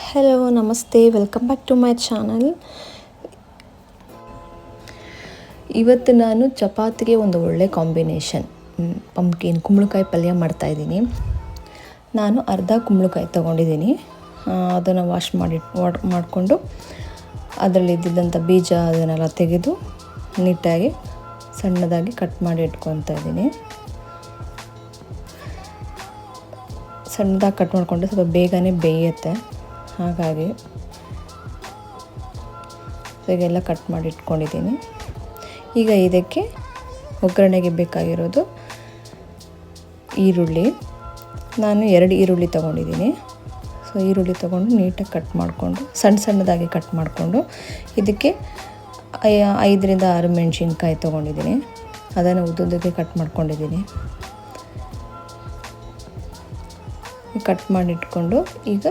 Hello ನಮಸ್ತೆ, welcome back to my channel. ಇವತ್ತು ನಾನು ಚಪಾತಿಗೆ ಒಂದು ಒಳ್ಳೆ ಕಾಂಬಿನೇಷನ್ ಪಂಪ್ಕಿನ್ ಕುಂಬಳಕಾಯಿ ಪಲ್ಯ ಮಾಡ್ತಾಯಿದ್ದೀನಿ. ನಾನು ಅರ್ಧ ಕುಂಬಳಕಾಯಿ ತೊಗೊಂಡಿದ್ದೀನಿ. ಅದನ್ನು ವಾಶ್ ಮಾಡಿಕೊಂಡು ಅದರಲ್ಲಿದ್ದಂಥ ಬೀಜ ಅದನ್ನೆಲ್ಲ ತೆಗೆದು ನೀಟಾಗಿ ಸಣ್ಣದಾಗಿ ಕಟ್ ಮಾಡಿ ಇಟ್ಕೊತಾ ಇದ್ದೀನಿ. ಸಣ್ಣದಾಗಿ ಕಟ್ ಮಾಡಿಕೊಂಡ್ರೆ ಸ್ವಲ್ಪ ಬೇಗನೆ ಬೇಯುತ್ತೆ. ಹಾಗಾಗಿ ಹೀಗೆಲ್ಲ ಕಟ್ ಮಾಡಿ ಇಟ್ಕೊಂಡಿದ್ದೀನಿ. ಈಗ ಇದಕ್ಕೆ ಒಗ್ಗರಣೆಗೆ ಬೇಕಾಗಿರೋದು ಈರುಳ್ಳಿ. ನಾನು 2 ಈರುಳ್ಳಿ ತೊಗೊಂಡಿದ್ದೀನಿ. ಸೊ ಈರುಳ್ಳಿ ತೊಗೊಂಡು ನೀಟಾಗಿ ಕಟ್ ಮಾಡಿಕೊಂಡು ಸಣ್ಣದಾಗಿ ಕಟ್ ಮಾಡಿಕೊಂಡು ಇದಕ್ಕೆ 5ರಿಂದ 6 ಮೆಣಸಿನ್ಕಾಯಿ ತೊಗೊಂಡಿದ್ದೀನಿ. ಅದನ್ನು ಉದ್ದುದ್ದಕ್ಕೆ ಕಟ್ ಮಾಡ್ಕೊಂಡಿದ್ದೀನಿ. ಕಟ್ ಮಾಡಿಟ್ಕೊಂಡು ಈಗ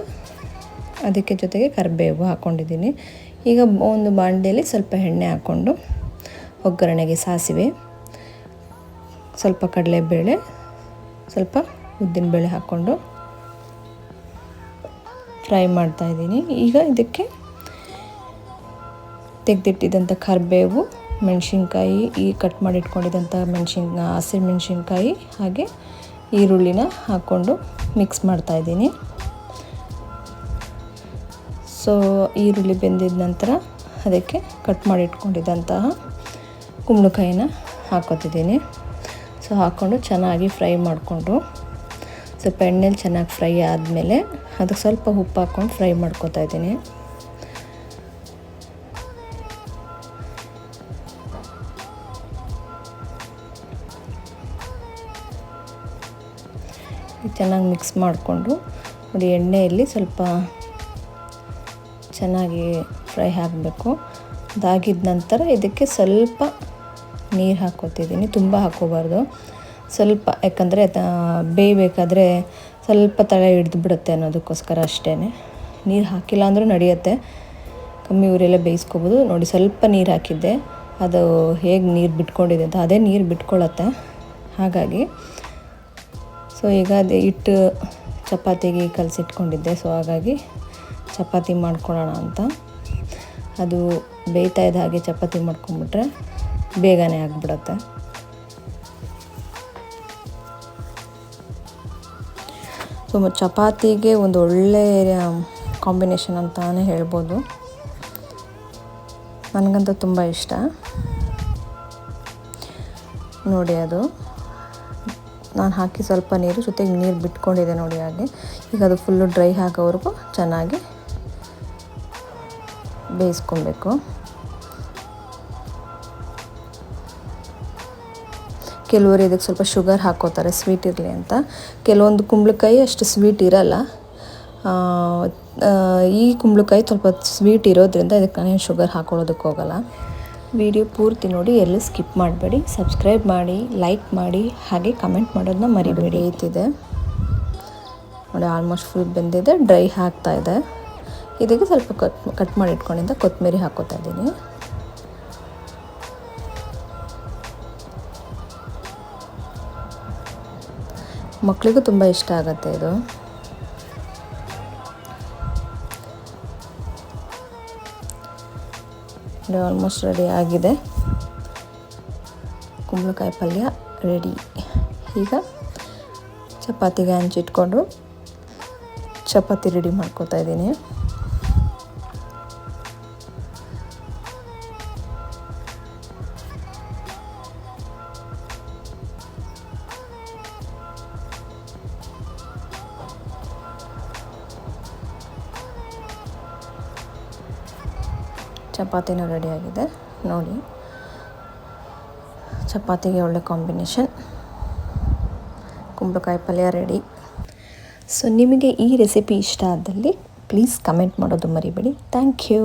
ಅದಕ್ಕೆ ಜೊತೆಗೆ ಕರಿಬೇವು ಹಾಕ್ಕೊಂಡಿದ್ದೀನಿ. ಈಗ ಒಂದು ಬಾಣಲೆಯಲ್ಲಿ ಸ್ವಲ್ಪ ಎಣ್ಣೆ ಹಾಕ್ಕೊಂಡು ಒಗ್ಗರಣೆಗೆ ಸಾಸಿವೆ, ಸ್ವಲ್ಪ ಕಡಲೆಬೇಳೆ, ಸ್ವಲ್ಪ ಉದ್ದಿನಬೇಳೆ ಹಾಕ್ಕೊಂಡು ಫ್ರೈ ಮಾಡ್ತಾಯಿದ್ದೀನಿ. ಈಗ ಇದಕ್ಕೆ ತೆಗೆದಿಟ್ಟಿದ್ದಂಥ ಕರಿಬೇವು, ಮೆಣಸಿನ್ಕಾಯಿ, ಈ ಕಟ್ ಮಾಡಿ ಇಟ್ಕೊಂಡಿದ್ದಂಥ ಹಸಿಮೆಣಸಿನ್ಕಾಯಿ ಹಾಗೆ ಈರುಳ್ಳಿನ ಹಾಕ್ಕೊಂಡು ಮಿಕ್ಸ್ ಮಾಡ್ತಾಯಿದ್ದೀನಿ. ಸೊ ಈರುಳ್ಳಿ ಬೆಂದಿದ ನಂತರ ಅದಕ್ಕೆ ಕಟ್ ಮಾಡಿ ಇಟ್ಕೊಂಡಿದ್ದಂತಹ ಕುಂಬಳಕಾಯಿನ ಹಾಕ್ಕೊತಿದ್ದೀನಿ. ಸೊ ಹಾಕ್ಕೊಂಡು ಚೆನ್ನಾಗಿ ಫ್ರೈ ಮಾಡಿಕೊಂಡು ಸ್ವಲ್ಪ ಎಣ್ಣೆಲಿ ಚೆನ್ನಾಗಿ ಫ್ರೈ ಆದಮೇಲೆ ಅದಕ್ಕೆ ಸ್ವಲ್ಪ ಉಪ್ಪು ಹಾಕ್ಕೊಂಡು ಫ್ರೈ ಮಾಡ್ಕೊತಾ ಇದ್ದೀನಿ. ಚೆನ್ನಾಗಿ ಮಿಕ್ಸ್ ಮಾಡಿಕೊಂಡು ನೋಡಿ, ಎಣ್ಣೆಯಲ್ಲಿ ಸ್ವಲ್ಪ ಚೆನ್ನಾಗಿ ಫ್ರೈ ಆಗಬೇಕು. ಅದಾಗಿದ್ದ ನಂತರ ಇದಕ್ಕೆ ಸ್ವಲ್ಪ ನೀರು ಹಾಕ್ಕೊತಿದ್ದೀನಿ. ತುಂಬ ಹಾಕ್ಕೋಬಾರ್ದು, ಸ್ವಲ್ಪ, ಯಾಕಂದರೆ ಬೇಯಬೇಕಾದ್ರೆ ಸ್ವಲ್ಪ ತಳ ಹಿಡಿದು ಬಿಡುತ್ತೆ ಅನ್ನೋದಕ್ಕೋಸ್ಕರ ಅಷ್ಟೇ. ನೀರು ಹಾಕಿಲ್ಲ ಅಂದರೂ ನಡೆಯುತ್ತೆ, ಕಮ್ಮಿ ಊರೆಲ್ಲ ಬೇಯಿಸ್ಕೊಬೋದು. ನೋಡಿ, ಸ್ವಲ್ಪ ನೀರು ಹಾಕಿದ್ದೆ, ಅದು ಹೇಗೆ ನೀರು ಬಿಟ್ಕೊಂಡಿದೆ ಅಂತ ಅದೇ ನೀರು ಬಿಟ್ಕೊಳ್ಳುತ್ತೆ. ಹಾಗಾಗಿ ಸೊ ಈಗ ಅದೇ ಹಿಟ್ಟು ಚಪಾತಿಗೆ ಕಲಸಿಟ್ಕೊಂಡಿದ್ದೆ. ಸೊ ಹಾಗಾಗಿ ಚಪಾತಿ ಮಾಡ್ಕೊಳ್ಳೋಣ ಅಂತ. ಅದು ಬೇಯ್ತಾ ಇದ್ದ ಹಾಗೆ ಚಪಾತಿ ಮಾಡ್ಕೊಂಬಿಟ್ರೆ ಬೇಗನೆ ಆಗಿಬಿಡುತ್ತೆ. ಸೊ ಚಪಾತಿಗೆ ಒಂದು ಒಳ್ಳೆಯ ಕಾಂಬಿನೇಷನ್ ಅಂತಾನೆ ಹೇಳ್ಬೋದು. ನನಗಂತೂ ತುಂಬ ಇಷ್ಟ. ನೋಡಿ, ಅದು ನಾನು ಹಾಕಿ ಸ್ವಲ್ಪ ನೀರು ಜೊತೆಗೆ ನೀರು ಬಿಟ್ಕೊಂಡಿದೆ ನೋಡಿ. ಹಾಗೆ ಈಗ ಅದು ಫುಲ್ಲು ಡ್ರೈ ಆಗೋವರೆಗೂ ಚೆನ್ನಾಗಿ ಬೇಯಿಸ್ಕೊಬೇಕು. ಕೆಲವರು ಇದಕ್ಕೆ ಸ್ವಲ್ಪ ಶುಗರ್ ಹಾಕ್ಕೋತಾರೆ ಸ್ವೀಟ್ ಇರಲಿ ಅಂತ. ಕೆಲವೊಂದು ಕುಂಬಳಕಾಯಿ ಅಷ್ಟು ಸ್ವೀಟ್ ಇರಲ್ಲ. ಈ ಕುಂಬಳಕಾಯಿ ಸ್ವಲ್ಪ ಸ್ವೀಟ್ ಇರೋದ್ರಿಂದ ಇದಕ್ಕೆ ನಾನೇನು ಶುಗರ್ ಹಾಕೊಳ್ಳೋದಕ್ಕೆ ಹೋಗಲ್ಲ. ವಿಡಿಯೋ ಪೂರ್ತಿ ನೋಡಿ, ಎಲ್ಲೂ ಸ್ಕಿಪ್ ಮಾಡಬೇಡಿ. ಸಬ್ಸ್ಕ್ರೈಬ್ ಮಾಡಿ, ಲೈಕ್ ಮಾಡಿ, ಹಾಗೆ ಕಮೆಂಟ್ ಮಾಡೋದನ್ನ ಮರಿಬೇಡಿ. ಬೇಯ್ತಿದೆ ನೋಡಿ, ಆಲ್ಮೋಸ್ಟ್ ಫುಲ್ ಬೆಂದಿದೆ, ಡ್ರೈ ಆಗ್ತಾಯಿದೆ. ಇದಕ್ಕೆ ಸ್ವಲ್ಪ ಕಟ್ ಮಾಡಿ ಇಟ್ಕೊಂಡಿದ್ದ ಕೊತ್ತಂಬರಿ ಹಾಕ್ಕೋತಾ ಇದ್ದೀನಿ. ಮಕ್ಕಳಿಗೂ ತುಂಬ ಇಷ್ಟ ಆಗುತ್ತೆ ಇದು. ಆಲ್ಮೋಸ್ಟ್ ರೆಡಿ ಆಗಿದೆ. ಕುಂಬಳಕಾಯಿ ಪಲ್ಯ ರೆಡಿ. ಈಗ ಚಪಾತಿಗೆ ಹಂಚಿಟ್ಕೊಂಡು ಚಪಾತಿ ರೆಡಿ ಮಾಡ್ಕೊತಾ ಇದ್ದೀನಿ. ಚಪಾತಿನೂ ರೆಡಿಯಾಗಿದೆ ನೋಡಿ. ಚಪಾತಿಗೆ ಒಳ್ಳೆ ಕಾಂಬಿನೇಷನ್. ಕುಂಬಳಕಾಯಿ ಪಲ್ಯ ರೆಡಿ. ಸೊ ನಿಮಗೆ ಈ ರೆಸಿಪಿ ಇಷ್ಟ ಆದಲ್ಲಿ ಪ್ಲೀಸ್ ಕಮೆಂಟ್ ಮಾಡೋದು ಮರಿಬೇಡಿ. Thank you.